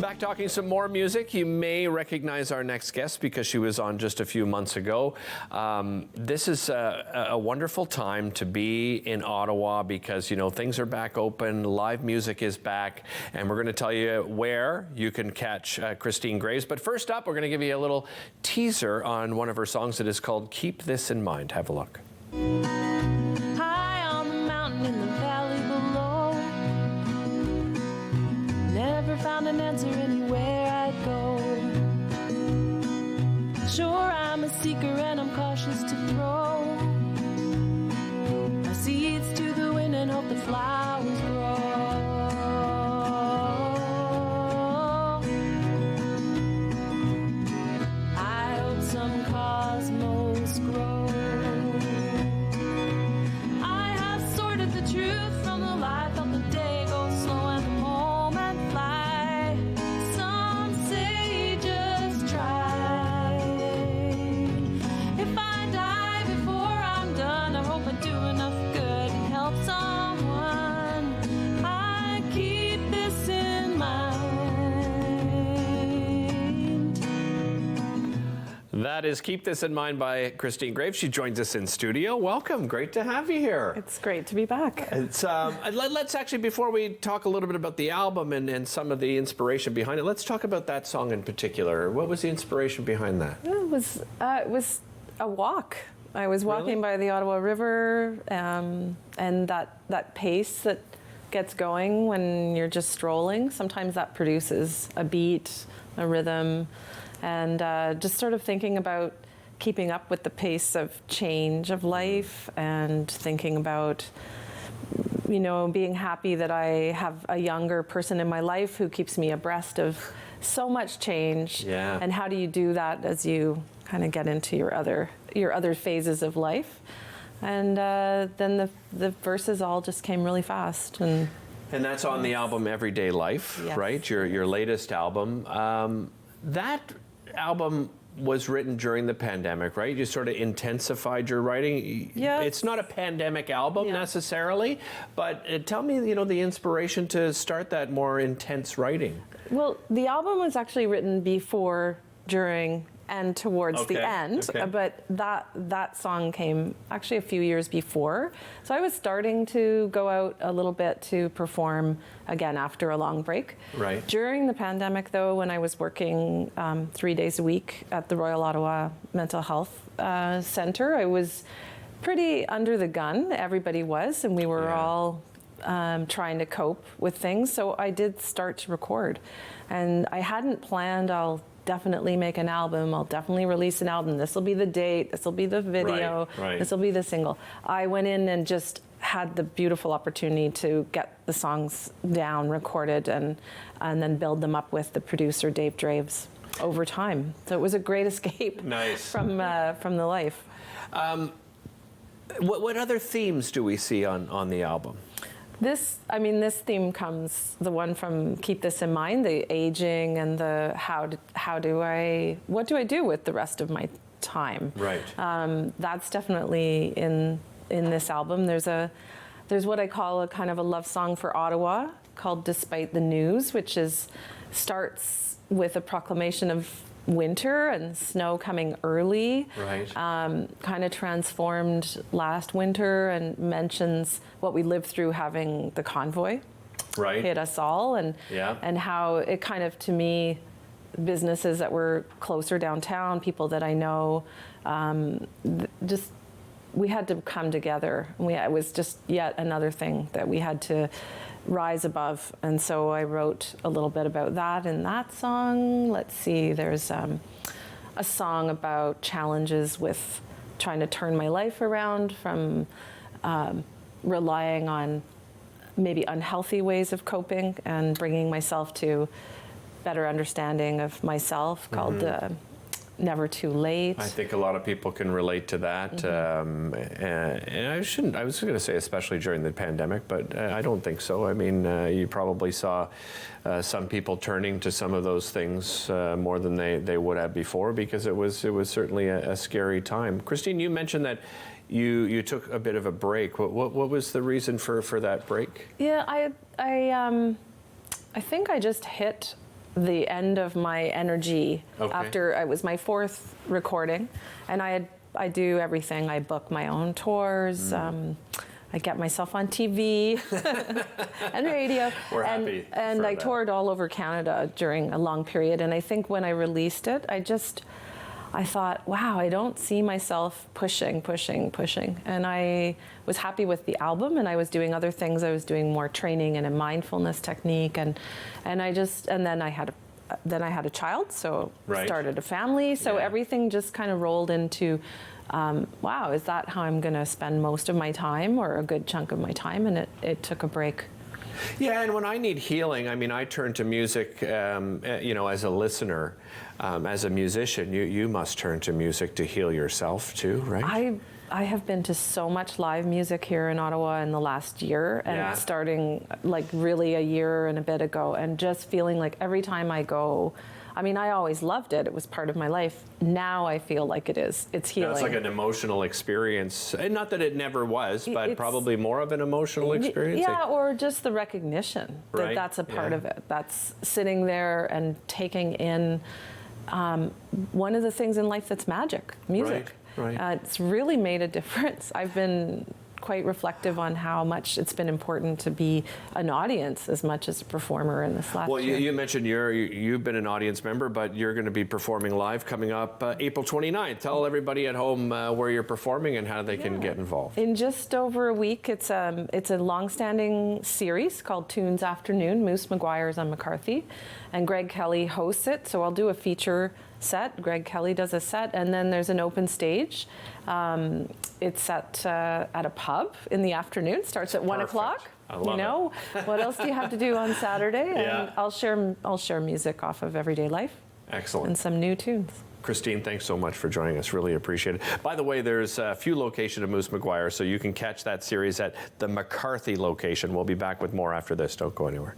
Back talking some more music. You may recognize our next guest because she was on just a few months ago. This is a wonderful time to be in Ottawa because, you know, things are back open, live music is back, and we're going to tell you where you can catch Christine Graves. But first up, we're going to give you a little teaser on one of her songs that is called Keep This in Mind. Have a look. High on the mountain in the valley below, never found an answer anywhere I'd go. Sure, I'm a seeker and I'm cautious to throw my seeds to the wind and hope the flowers grow. I hope some cosmos grow. I have sorted the truth from the lie, felt the day go slow and the moment fly. Some say just try. If I die before I'm done, I hope I do enough good and help someone. I keep this in mind. That is Keep This in Mind by Christine Graves. She joins us in studio. Welcome. Great to have you here. It's great to be back. It's let's actually, before we talk a little bit about the album and some of the inspiration behind it, let's talk about that song in particular. What was the inspiration behind that? It was a walk. I was walking Really? by the Ottawa River, and that pace that gets going when you're just strolling, sometimes that produces a beat, a rhythm, and just sort of thinking about keeping up with the pace of change of life and thinking about, you know, being happy that I have a younger person in my life who keeps me abreast of so much change. Yeah. And how do you do that as you kind of get into your other phases of life? And then the verses all just came really fast. And that's on the album Everyday Life, Yes. right? Your latest album. That album was written during the pandemic, right? You sort of intensified your writing. Yeah. It's not a pandemic album Yeah. necessarily, but tell me, you know, the inspiration to start that more intense writing. well, the album was actually written before, during, and towards the Okay, end, okay. but that song came actually a few years before. So I was starting to go out a little bit to perform again after a long break. Right. During the pandemic, though, when I was working 3 days a week at the Royal Ottawa Mental Health Centre, I was pretty under the gun. Everybody was, and we were Yeah. all trying to cope with things. So I did start to record, and I hadn't planned, I'll definitely make an album, I'll definitely release an album, this will be the date, this will be the video, Right. this will be the single. I went in and just had the beautiful opportunity to get the songs down, recorded, and then build them up with the producer Dave Graves over time. So it was a great escape Nice. from the life. What other themes do we see on the album? This theme comes, the one from Keep This in Mind, the aging and the what do I do with the rest of my time? Right. That's definitely in this album. There's what I call a kind of a love song for Ottawa called Despite the News, which starts with a proclamation of winter and snow coming early. Right. Kind of transformed last winter and mentions what we lived through having the convoy Right. hit us all, and Yeah. and how it kind of, to me, businesses that were closer downtown, people that I know, just we had to come together. It was just yet another thing that we had to rise above, and so I wrote a little bit about that in that song. Let's see, there's a song about challenges with trying to turn my life around from relying on maybe unhealthy ways of coping and bringing myself to better understanding of myself, called Never Too Late. I think a lot of people can relate to that. And I was going to say especially during the pandemic, but I don't think so. I mean, you probably saw some people turning to some of those things more than they would have before, because it was certainly a scary time. Christine, you mentioned that you took a bit of a break. What was the reason for that break? Yeah, I think I just hit the end of my energy Okay. after it was my 4th recording, and I do everything. I book my own tours. I get myself on TV and radio. We're happy And for I that. toured all over Canada during a long period. And I think when I released it, I thought, wow, I don't see myself pushing. And I was happy with the album, and I was doing other things. I was doing more training and a mindfulness technique, and then I had a child, so Right. started a family. So Yeah. everything just kind of rolled into, wow, is that how I'm going to spend most of my time, or a good chunk of my time? And it took a break. Yeah, and when I need healing, I mean, I turn to music, as a listener, as a musician. You must turn to music to heal yourself too, right? I have been to so much live music here in Ottawa in the last year, and Yeah. starting like really a year and a bit ago, and just feeling like every time I go, I mean, I always loved it. It was part of my life. Now I feel like it's healing. It's like an emotional experience. And not that it never was, but It's- probably more of an emotional experience. Yeah, or just the recognition that Right, that's a part yeah. of it. That's sitting there and taking in one of the things in life that's magic, music. Right. It's really made a difference. I've been quite reflective on how much it's been important to be an audience as much as a performer in this last Well, year. you mentioned you've been an audience member, but you're going to be performing live coming up April 29th. Tell everybody at home where you're performing and how they can get involved. In just over a week, it's a long-standing series called Tunes Afternoon. Moose McGuire's on McCarthy, and Greg Kelly hosts it. So I'll do a feature set. Greg Kelly does a set, and then there's an open stage. It's at a pub in the afternoon. Starts at 1 Perfect. o'clock. I love it. What else do you have to do on Saturday? Yeah. And I'll share music off of everyday life Excellent. and some new tunes. Christine, thanks so much for joining us. Really appreciate it. By the way, there's a few locations of Moose McGuire, so you can catch that series at the McCarthy location. We'll be back with more after this. Don't go anywhere.